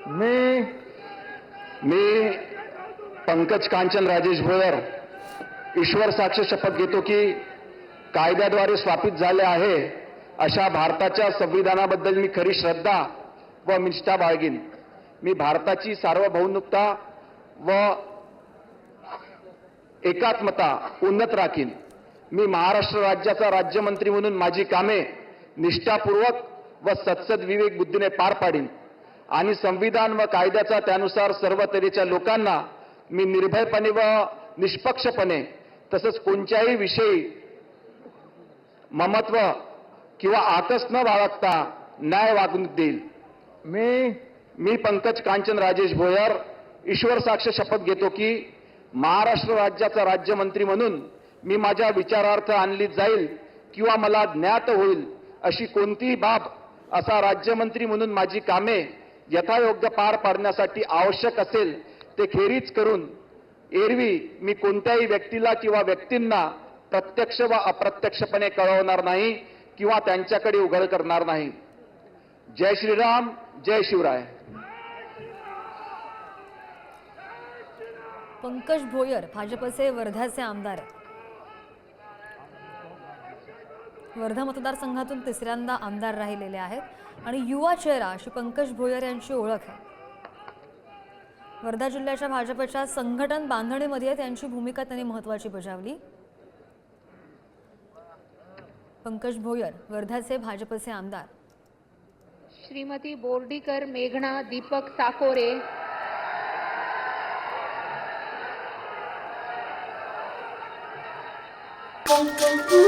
मी मी पंकज कांचन राजेश भोयर ईश्वर साक्ष शपथ घेतो की कायद्याद्वारे स्थापित झाले आहे अशा भारताच्या संविधानाबद्दल मी खरी श्रद्धा व निष्ठा बाळगीन. मी भारताची सार्वभौमता व एकात्मता उन्नत राखीन. मी महाराष्ट्र राज्याचा राज्यमंत्री म्हणून माझी कामे निष्ठापूर्वक व सत्सद विवेक बुद्धीने पार पाडीन आणि संविधान व कायद्याचा त्यानुसार सर्व तऱ्हेच्या लोकांना मी निर्भयपणे व निष्पक्षपणे तसंच कोणत्याही विषयी ममत्व किंवा आकस न बाळगता न्याय वागणूक देईल. मी पंकज कांचन राजेश भोयर ईश्वर साक्ष शपथ घेतो की महाराष्ट्र राज्याचा राज्यमंत्री म्हणून मी माझ्या विचारार्थ आणली जाईल किंवा मला ज्ञात होईल अशी कोणतीही बाब असा राज्यमंत्री म्हणून माझी कामे यथायोग्य पार पाडण्यासाठी आवश्यक असेल ते खेरीज करून एरवी मी कोणत्याही व्यक्तीला किंवा व्यक्तींना प्रत्यक्ष व अप्रत्यक्षपणे कळवणार नाही किंवा त्यांच्याकडे उघड करणार नाही. जय श्रीराम, जय शिवराय. पंकज भोयर भाजपचे वर्ध्याचे आमदार आहेत. वर्धा मतदारसंघातून तिसऱ्यांदा आमदार राहिलेले आहेत आणि युवा चेहरा अशी पंकज भोयर यांची ओळख आहे. वर्धा जिल्ह्याच्या भाजपच्या संघटन बांधणीमध्ये त्यांची भूमिका त्यांनी महत्त्वाची बजावली. पंकज भोयर वर्ध्याचे भाजपचे आमदार. श्रीमती बोर्डीकर मेघना दीपक साकोरे, Thank you.